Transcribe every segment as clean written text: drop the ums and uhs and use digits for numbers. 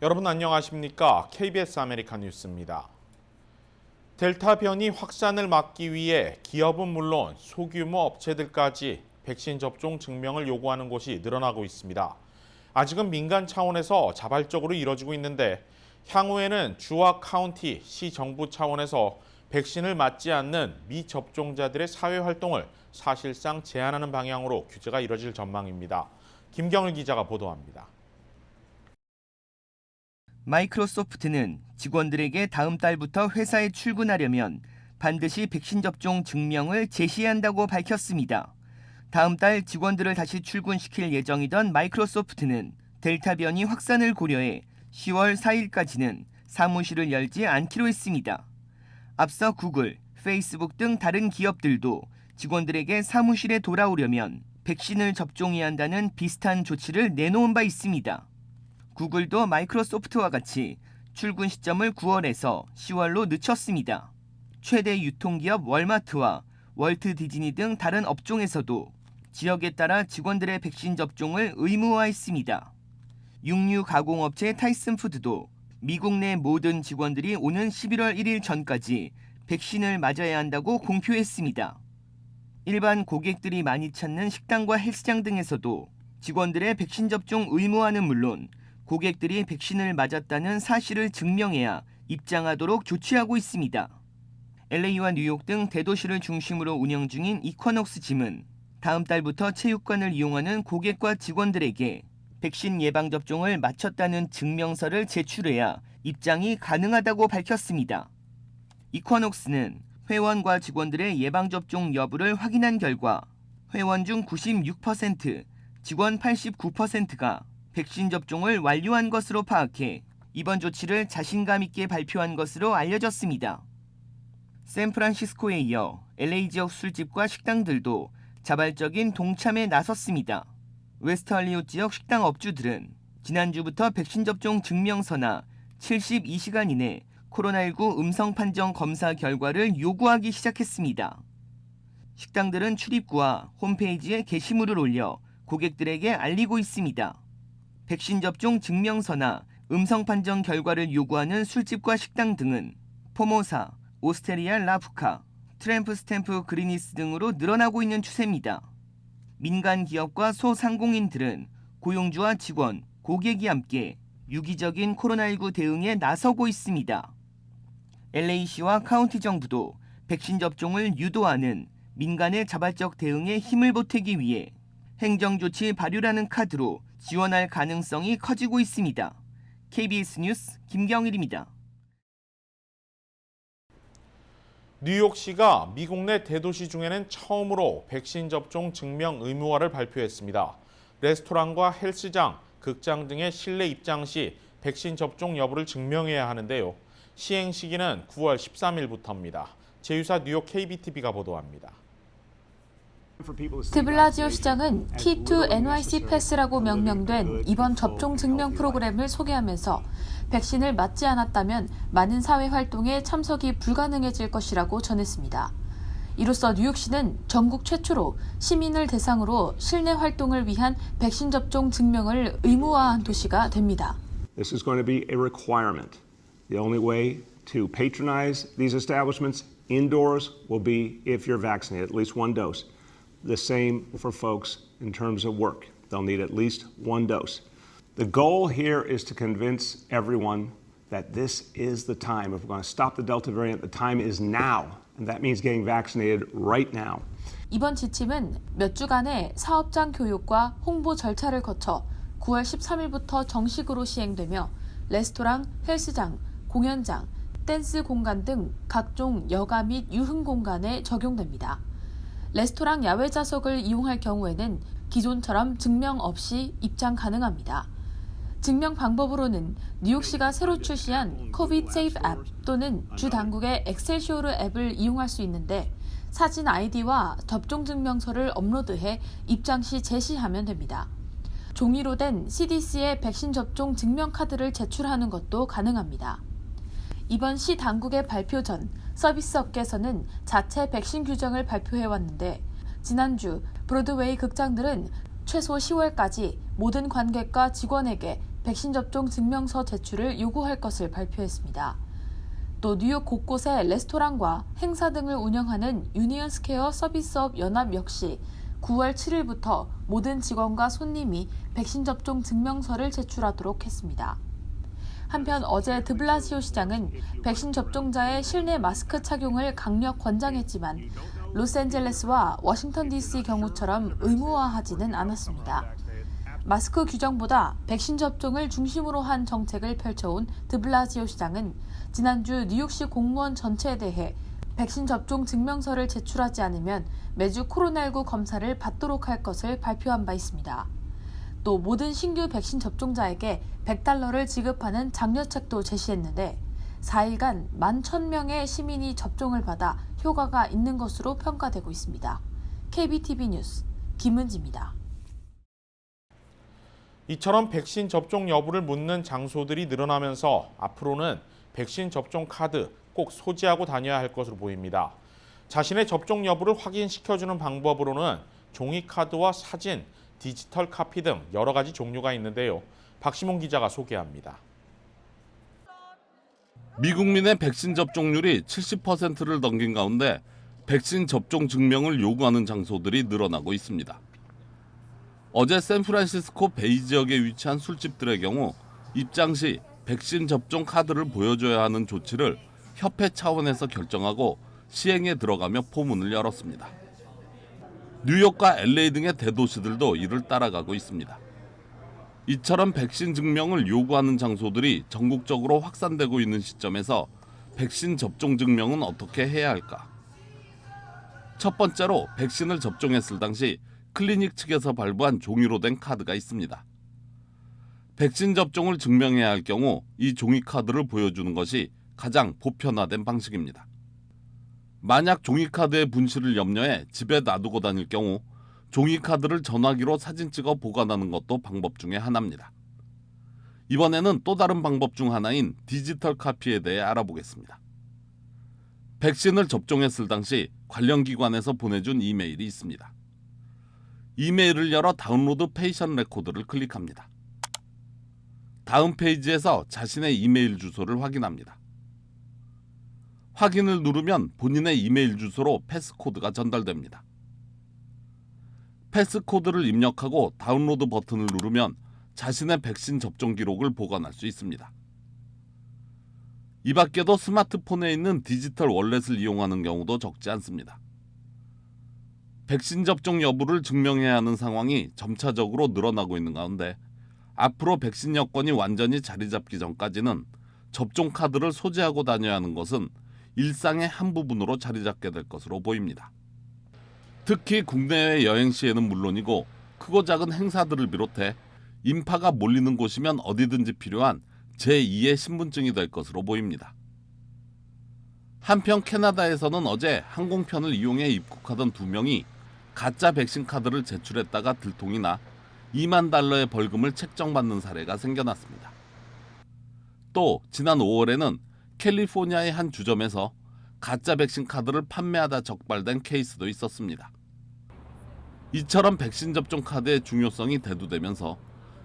여러분 안녕하십니까? KBS 아메리카 뉴스입니다. 델타 변이 확산을 막기 위해 기업은 물론 소규모 업체들까지 백신 접종 증명을 요구하는 곳이 늘어나고 있습니다. 아직은 민간 차원에서 자발적으로 이뤄지고 있는데 향후에는 주와 카운티, 시 정부 차원에서 백신을 맞지 않는 미접종자들의 사회 활동을 사실상 제한하는 방향으로 규제가 이뤄질 전망입니다. 김경일 기자가 보도합니다. 마이크로소프트는 직원들에게 다음 달부터 회사에 출근하려면 반드시 백신 접종 증명을 제시한다고 밝혔습니다. 다음 달 직원들을 다시 출근시킬 예정이던 마이크로소프트는 델타 변이 확산을 고려해 10월 4일까지는 사무실을 열지 않기로 했습니다. 앞서 구글, 페이스북 등 다른 기업들도 직원들에게 사무실에 돌아오려면 백신을 접종해야 한다는 비슷한 조치를 내놓은 바 있습니다. 구글도 마이크로소프트와 같이 출근 시점을 9월에서 10월로 늦췄습니다. 최대 유통기업 월마트와 월트 디즈니 등 다른 업종에서도 지역에 따라 직원들의 백신 접종을 의무화했습니다. 육류 가공업체 타이슨푸드도 미국 내 모든 직원들이 오는 11월 1일 전까지 백신을 맞아야 한다고 공표했습니다. 일반 고객들이 많이 찾는 식당과 헬스장 등에서도 직원들의 백신 접종 의무화는 물론 고객들이 백신을 맞았다는 사실을 증명해야 입장하도록 조치하고 있습니다. LA와 뉴욕 등 대도시를 중심으로 운영 중인 이쿼녹스 짐은 다음 달부터 체육관을 이용하는 고객과 직원들에게 백신 예방접종을 마쳤다는 증명서를 제출해야 입장이 가능하다고 밝혔습니다. 이쿼녹스는 회원과 직원들의 예방접종 여부를 확인한 결과 회원 중 96%, 직원 89%가 백신 접종을 완료한 것으로 파악해 이번 조치를 자신감 있게 발표한 것으로 알려졌습니다. 샌프란시스코에 이어 LA 지역 술집과 식당들도 자발적인 동참에 나섰습니다. 웨스트 할리우드 지역 식당 업주들은 지난주부터 백신 접종 증명서나 72시간 이내 코로나19 음성 판정 검사 결과를 요구하기 시작했습니다. 식당들은 출입구와 홈페이지에 게시물을 올려 고객들에게 알리고 있습니다. 백신 접종 증명서나 음성 판정 결과를 요구하는 술집과 식당 등은 포모사, 오스테리아 라푸카, 트램프 스탬프 그리니스 등으로 늘어나고 있는 추세입니다. 민간 기업과 소상공인들은 고용주와 직원, 고객이 함께 유기적인 코로나19 대응에 나서고 있습니다. LA시와 카운티 정부도 백신 접종을 유도하는 민간의 자발적 대응에 힘을 보태기 위해 행정조치 발효라는 카드로 지원할 가능성이 커지고 있습니다. KBS 뉴스 김경일입니다. 뉴욕시가 미국 내 대도시 중에는 처음으로 백신 접종 증명 의무화를 발표했습니다. 레스토랑과 헬스장, 극장 등의 실내 입장 시 백신 접종 여부를 증명해야 하는데요. 시행 시기는 9월 13일부터입니다. 제휴사 뉴욕 KBTV가 보도합니다. 드블라지오 시장은 Key to NYC 패스라고 명명된 이번 접종 증명 프로그램을 소개하면서 백신을 맞지 않았다면 많은 사회 활동에 참석이 불가능해질 것이라고 전했습니다. 이로써 뉴욕시는 전국 최초로 시민을 대상으로 실내 활동을 위한 백신 접종 증명을 의무화한 도시가 됩니다. This is going to be a requirement. The only way to patronize these establishments indoors will be if you're vaccinated, at least one dose. The same for folks in terms of work. They'll need at least one dose. The goal here is to convince everyone that this is the time. If we're going to stop the Delta variant, the time is now. And that means getting vaccinated right now. 이번 지침은 몇 주간의 사업장 교육과 홍보 절차를 거쳐 9월 13일부터 정식으로 시행되며 레스토랑, 헬스장, 공연장, 댄스 공간 등 각종 여가 및 유흥 공간에 적용됩니다. 레스토랑 야외 좌석을 이용할 경우에는 기존처럼 증명 없이 입장 가능합니다. 증명 방법으로는 뉴욕시가 새로 출시한 코비드 세이프 앱 또는 주 당국의 엑셀쇼르 앱을 이용할 수 있는데 사진 아이디와 접종 증명서를 업로드해 입장 시 제시하면 됩니다. 종이로 된 CDC의 백신 접종 증명 카드를 제출하는 것도 가능합니다. 이번 시 당국의 발표 전 서비스 업계에서는 자체 백신 규정을 발표해왔는데 지난주 브로드웨이 극장들은 최소 10월까지 모든 관객과 직원에게 백신 접종 증명서 제출을 요구할 것을 발표했습니다. 또 뉴욕 곳곳의 레스토랑과 행사 등을 운영하는 유니언 스퀘어 서비스업 연합 역시 9월 7일부터 모든 직원과 손님이 백신 접종 증명서를 제출하도록 했습니다. 한편 어제 드블라시오 시장은 백신 접종자의 실내 마스크 착용을 강력 권장했지만 로스앤젤레스와 워싱턴 DC 경우처럼 의무화하지는 않았습니다. 마스크 규정보다 백신 접종을 중심으로 한 정책을 펼쳐온 드블라시오 시장은 지난주 뉴욕시 공무원 전체에 대해 백신 접종 증명서를 제출하지 않으면 매주 코로나19 검사를 받도록 할 것을 발표한 바 있습니다. 또 모든 신규 백신 접종자에게 $100를 지급하는 장려책도 제시했는데 4일간 11,000명의 시민이 접종을 받아 효과가 있는 것으로 평가되고 있습니다. KBTV 뉴스 김은지입니다. 이처럼 백신 접종 여부를 묻는 장소들이 늘어나면서 앞으로는 백신 접종 카드 꼭 소지하고 다녀야 할 것으로 보입니다. 자신의 접종 여부를 확인시켜주는 방법으로는 종이 카드와 사진, 디지털 카피 등 여러 가지 종류가 있는데요. 박시몬 기자가 소개합니다. 미국민의 백신 접종률이 70%를 넘긴 가운데 백신 접종 증명을 요구하는 장소들이 늘어나고 있습니다. 어제 샌프란시스코 베이 지역에 위치한 술집들의 경우 입장 시 백신 접종 카드를 보여줘야 하는 조치를 협회 차원에서 결정하고 시행에 들어가며 포문을 열었습니다. 뉴욕과 LA 등의 대도시들도 이를 따라가고 있습니다. 이처럼 백신 증명을 요구하는 장소들이 전국적으로 확산되고 있는 시점에서 백신 접종 증명은 어떻게 해야 할까? 첫 번째로 백신을 접종했을 당시 클리닉 측에서 발부한 종이로 된 카드가 있습니다. 백신 접종을 증명해야 할 경우 이 종이 카드를 보여주는 것이 가장 보편화된 방식입니다. 만약 종이 카드의 분실을 염려해 집에 놔두고 다닐 경우 종이 카드를 전화기로 사진 찍어 보관하는 것도 방법 중에 하나입니다. 이번에는 또 다른 방법 중 하나인 디지털 카피에 대해 알아보겠습니다. 백신을 접종했을 당시 관련 기관에서 보내준 이메일이 있습니다. 이메일을 열어 다운로드 페이션 레코드를 클릭합니다. 다음 페이지에서 자신의 이메일 주소를 확인합니다. 확인을 누르면 본인의 이메일 주소로 패스코드가 전달됩니다. 패스코드를 입력하고 다운로드 버튼을 누르면 자신의 백신 접종 기록을 보관할 수 있습니다. 이 밖에도 스마트폰에 있는 디지털 월렛을 이용하는 경우도 적지 않습니다. 백신 접종 여부를 증명해야 하는 상황이 점차적으로 늘어나고 있는 가운데 앞으로 백신 여건이 완전히 자리 잡기 전까지는 접종 카드를 소지하고 다녀야 하는 것은 일상의 한 부분으로 자리 잡게 될 것으로 보입니다. 특히 국내외 여행 시에는 물론이고 크고 작은 행사들을 비롯해 인파가 몰리는 곳이면 어디든지 필요한 제2의 신분증이 될 것으로 보입니다. 한편 캐나다에서는 어제 항공편을 이용해 입국하던 2명이 가짜 백신 카드를 제출했다가 들통이 나 $20,000의 벌금을 책정받는 사례가 생겨났습니다. 또 지난 5월에는 캘리포니아의 한 주점에서 가짜 백신 카드를 판매하다 적발된 케이스도 있었습니다. 이처럼 백신 접종 카드의 중요성이 대두되면서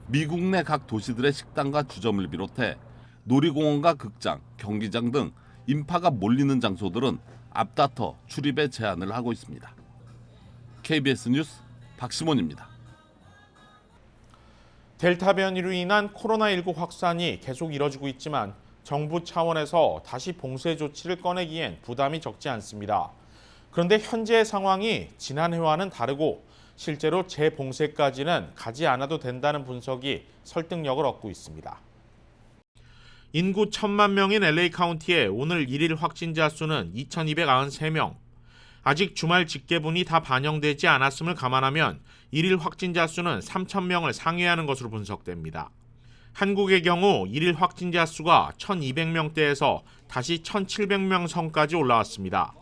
미국 내 각 도시들의 식당과 주점을 비롯해 놀이공원과 극장, 경기장 등 인파가 몰리는 장소들은 앞다퉈 출입에 제한을 하고 있습니다. KBS 뉴스 박시몬입니다. 델타 변이로 인한 코로나19 확산이 계속 이뤄지고 있지만 정부 차원에서 다시 봉쇄 조치를 꺼내기엔 부담이 적지 않습니다. 그런데 현재의 상황이 지난해와는 다르고 실제로 재봉쇄까지는 가지 않아도 된다는 분석이 설득력을 얻고 있습니다. 인구 1,000만 명인 LA 카운티의 오늘 1일 확진자 수는 2,293명. 아직 주말 직계분이 다 반영되지 않았음을 감안하면 1일 확진자 수는 3,000명을 상회하는 것으로 분석됩니다. 한국의 경우 1일 확진자 수가 1,200명대에서 다시 1,700명 선까지 올라왔습니다.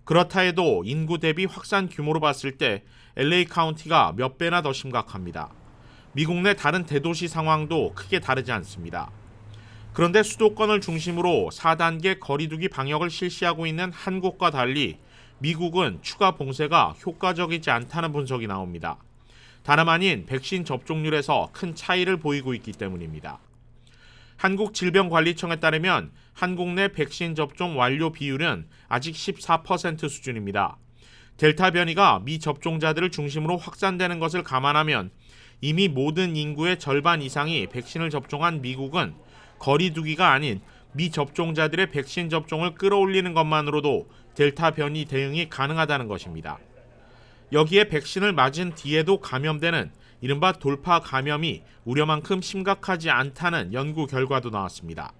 그렇다 해도 인구 대비 확산 규모로 봤을 때 LA 카운티가 몇 배나 더 심각합니다. 미국 내 다른 대도시 상황도 크게 다르지 않습니다. 그런데 수도권을 중심으로 4단계 거리두기 방역을 실시하고 있는 한국과 달리 미국은 추가 봉쇄가 효과적이지 않다는 분석이 나옵니다. 다름 아닌 백신 접종률에서 큰 차이를 보이고 있기 때문입니다. 한국질병관리청에 따르면 한국 내 백신 접종 완료 비율은 아직 14% 수준입니다. 델타 변이가 미접종자들을 중심으로 확산되는 것을 감안하면 이미 모든 인구의 절반 이상이 백신을 접종한 미국은 거리 두기가 아닌 미접종자들의 백신 접종을 끌어올리는 것만으로도 델타 변이 대응이 가능하다는 것입니다. 여기에 백신을 맞은 뒤에도 감염되는 이른바 돌파 감염이 우려만큼 심각하지 않다는 연구 결과도 나왔습니다.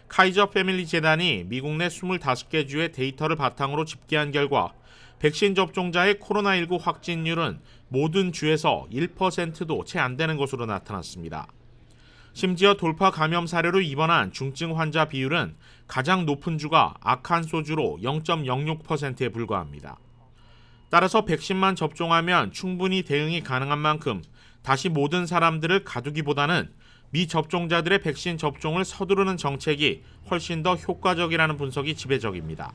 카이저 패밀리 재단이 미국 내 25개 주의 데이터를 바탕으로 집계한 결과 백신 접종자의 코로나19 확진율은 모든 주에서 1%도 채 안 되는 것으로 나타났습니다. 심지어 돌파 감염 사례로 입원한 중증 환자 비율은 가장 높은 주가 아칸소주로 0.06%에 불과합니다. 따라서 백신만 접종하면 충분히 대응이 가능한 만큼 다시 모든 사람들을 가두기보다는 미접종자들의 백신 접종을 서두르는 정책이 훨씬 더 효과적이라는 분석이 지배적입니다.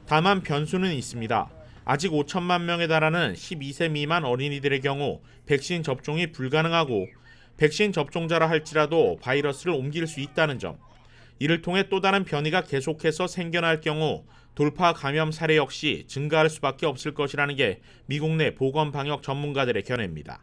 다만 변수는 있습니다. 아직 5천만 명에 달하는 12세 미만 어린이들의 경우 백신 접종이 불가능하고 백신 접종자라 할지라도 바이러스를 옮길 수 있다는 점, 이를 통해 또 다른 변이가 계속해서 생겨날 경우 돌파 감염 사례 역시 증가할 수밖에 없을 것이라는 게 미국 내 보건방역 전문가들의 견해입니다.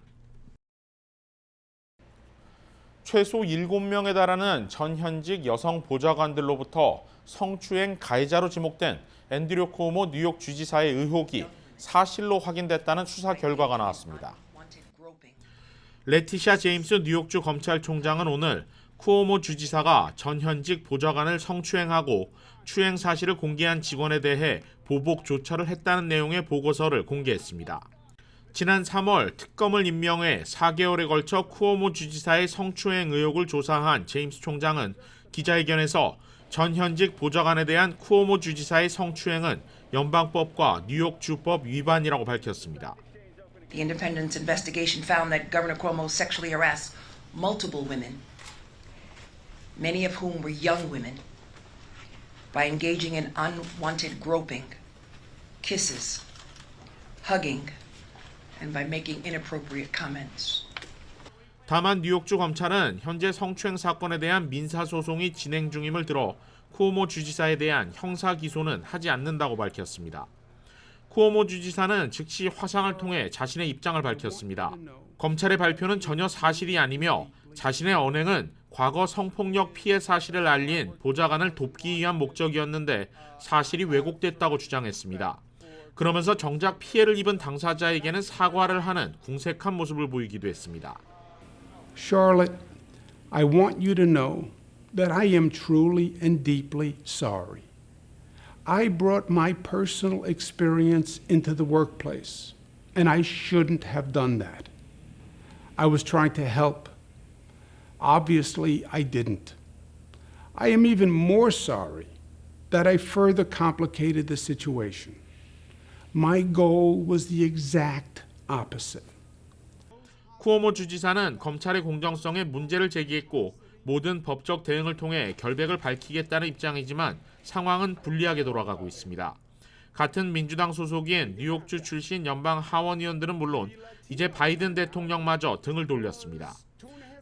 최소 7명에 달하는 전현직 여성 보좌관들로부터 성추행 가해자로 지목된 앤드류 쿠오모 뉴욕 주지사의 의혹이 사실로 확인됐다는 수사 결과가 나왔습니다. 레티샤 제임스 뉴욕주 검찰총장은 오늘 쿠오모 주지사가 전현직 보좌관을 성추행하고 추행 사실을 공개한 직원에 대해 보복 조처를 했다는 내용의 보고서를 공개했습니다. 지난 3월 특검을 임명해 4개월에 걸쳐 쿠오모 주지사의 성추행 의혹을 조사한 제임스 총장은 기자회견에서 전현직 보좌관에 대한 쿠오모 주지사의 성추행은 연방법과 뉴욕주법 위반이라고 밝혔습니다. The independent investigation found that Governor Cuomo sexually harassed multiple women, many of whom were young women, by engaging in unwanted groping, kisses, hugging, and by making inappropriate comments. 다만 뉴욕주 검찰은 현재 성추행 사건에 대한 민사소송이 진행 중임을 들어 쿠오모 주지사에 대한 형사 기소는 하지 않는다고 밝혔습니다. 쿠오모 주지사는 즉시 화상을 통해 자신의 입장을 밝혔습니다. 검찰의 발표는 전혀 사실이 아니며 자신의 언행은 과거 성폭력 피해 사실을 알린 보좌관을 돕기 위한 목적이었는데 사실이 왜곡됐다고 주장했습니다. 그러면서 정작 피해를 입은 당사자에게는 사과를 하는 궁색한 모습을 보이기도 했습니다. Charlotte, I want you to know that I am truly and deeply sorry. I brought my personal experience into the workplace, and I shouldn't have done that. I was trying to help. Obviously, I didn't. I am even more sorry that I further complicated the situation. My goal was the exact opposite. 쿠오모 주지사는 검찰의 공정성에 문제를 제기했고 모든 법적 대응을 통해 결백을 밝히겠다는 입장이지만 상황은 불리하게 돌아가고 있습니다. 같은 민주당 소속인 뉴욕주 출신 연방 하원 의원들은 물론 이제 바이든 대통령마저 등을 돌렸습니다.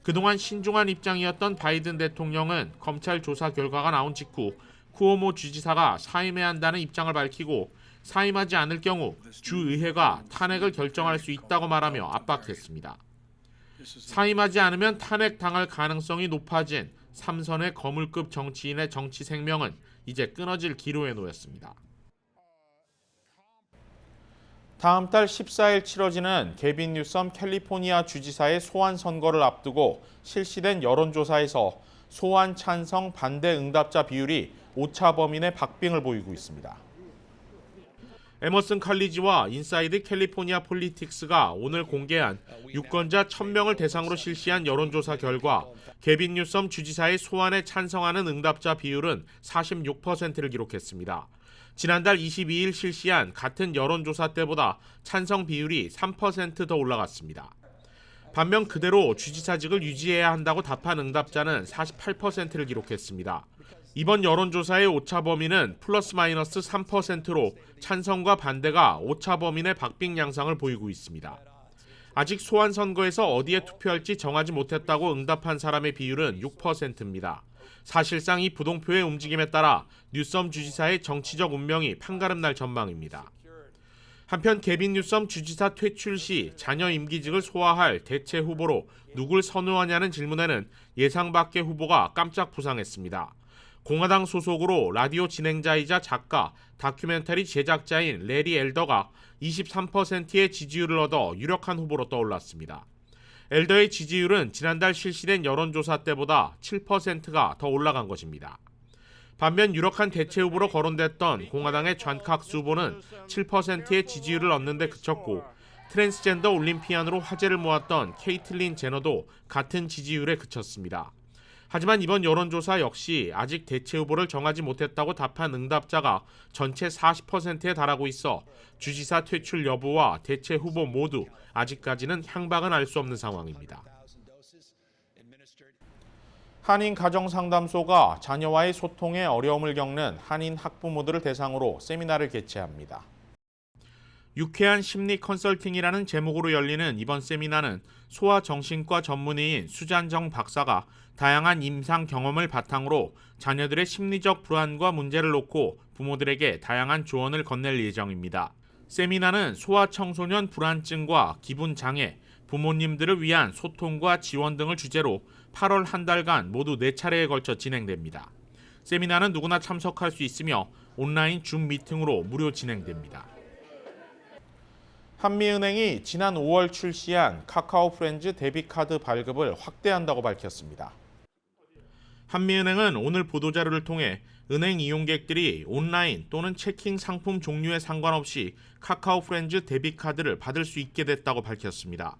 그동안 신중한 입장이었던 바이든 대통령은 검찰 조사 결과가 나온 직후 쿠오모 주지사가 사임해야 한다는 입장을 밝히고 사임하지 않을 경우 주의회가 탄핵을 결정할 수 있다고 말하며 압박했습니다. 사임하지 않으면 탄핵당할 가능성이 높아진 3선의 거물급 정치인의 정치 생명은 이제 끊어질 기로에 놓였습니다. 다음 달 14일 치러지는 게빈 뉴섬 캘리포니아 주지사의 소환 선거를 앞두고 실시된 여론조사에서 소환 찬성 반대 응답자 비율이 오차 범인의 박빙을 보이고 있습니다. 에머슨 칼리지와 인사이드 캘리포니아 폴리틱스가 오늘 공개한 유권자 1000명을 대상으로 실시한 여론조사 결과 게빈 뉴섬 주지사의 소환에 찬성하는 응답자 비율은 46%를 기록했습니다. 지난달 22일 실시한 같은 여론조사 때보다 찬성 비율이 3% 더 올라갔습니다. 반면 그대로 주지사직을 유지해야 한다고 답한 응답자는 48%를 기록했습니다. 이번 여론조사의 오차 범위는 플러스 마이너스 3%로 찬성과 반대가 오차 범인의 박빙 양상을 보이고 있습니다. 아직 소환 선거에서 어디에 투표할지 정하지 못했다고 응답한 사람의 비율은 6%입니다. 사실상 이 부동표의 움직임에 따라 뉴섬 주지사의 정치적 운명이 판가름 날 전망입니다. 한편 개빈 뉴섬 주지사 퇴출 시 자녀 임기직을 소화할 대체 후보로 누굴 선호하냐는 질문에는 예상 밖의 후보가 깜짝 부상했습니다. 공화당 소속으로 라디오 진행자이자 작가, 다큐멘터리 제작자인 레리 엘더가 23%의 지지율을 얻어 유력한 후보로 떠올랐습니다. 엘더의 지지율은 지난달 실시된 여론조사 때보다 7%가 더 올라간 것입니다. 반면 유력한 대체 후보로 거론됐던 공화당의 존 칵스 후보는 7%의 지지율을 얻는 데 그쳤고 트랜스젠더 올림피안으로 화제를 모았던 케이틀린 제너도 같은 지지율에 그쳤습니다. 하지만 이번 여론조사 역시 아직 대체 후보를 정하지 못했다고 답한 응답자가 전체 40%에 달하고 있어 주지사 퇴출 여부와 대체 후보 모두 아직까지는 향방은 알 수 없는 상황입니다. 한인 가정상담소가 자녀와의 소통에 어려움을 겪는 한인 학부모들을 대상으로 세미나를 개최합니다. 유쾌한 심리 컨설팅이라는 제목으로 열리는 이번 세미나는 소아정신과 전문의인 수잔정 박사가 다양한 임상 경험을 바탕으로 자녀들의 심리적 불안과 문제를 놓고 부모들에게 다양한 조언을 건넬 예정입니다. 세미나는 소아청소년 불안증과 기분장애, 부모님들을 위한 소통과 지원 등을 주제로 8월 한 달간 모두 4차례에 걸쳐 진행됩니다. 세미나는 누구나 참석할 수 있으며 온라인 줌 미팅으로 무료 진행됩니다. 한미은행이 지난 5월 출시한 카카오 프렌즈 데비카드 발급을 확대한다고 밝혔습니다. 한미은행은 오늘 보도자료를 통해 은행 이용객들이 온라인 또는 체킹 상품 종류에 상관없이 카카오 프렌즈 데비카드를 받을 수 있게 됐다고 밝혔습니다.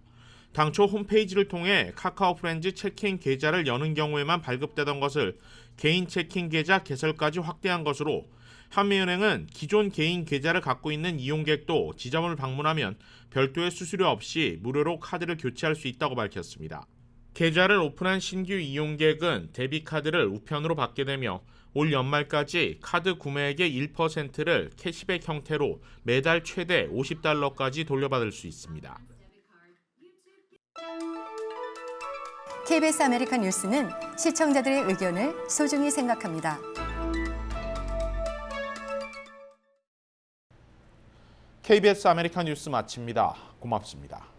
당초 홈페이지를 통해 카카오 프렌즈 체킹 계좌를 여는 경우에만 발급되던 것을 개인 체킹 계좌 개설까지 확대한 것으로 한미은행은 기존 개인 계좌를 갖고 있는 이용객도 지점을 방문하면 별도의 수수료 없이 무료로 카드를 교체할 수 있다고 밝혔습니다. 계좌를 오픈한 신규 이용객은 데비카드를 우편으로 받게 되며 올 연말까지 카드 구매액의 1%를 캐시백 형태로 매달 최대 $50까지 돌려받을 수 있습니다. KBS 아메리칸 뉴스는 시청자들의 의견을 소중히 생각합니다. KBS 아메리칸 뉴스 마칩니다. 고맙습니다.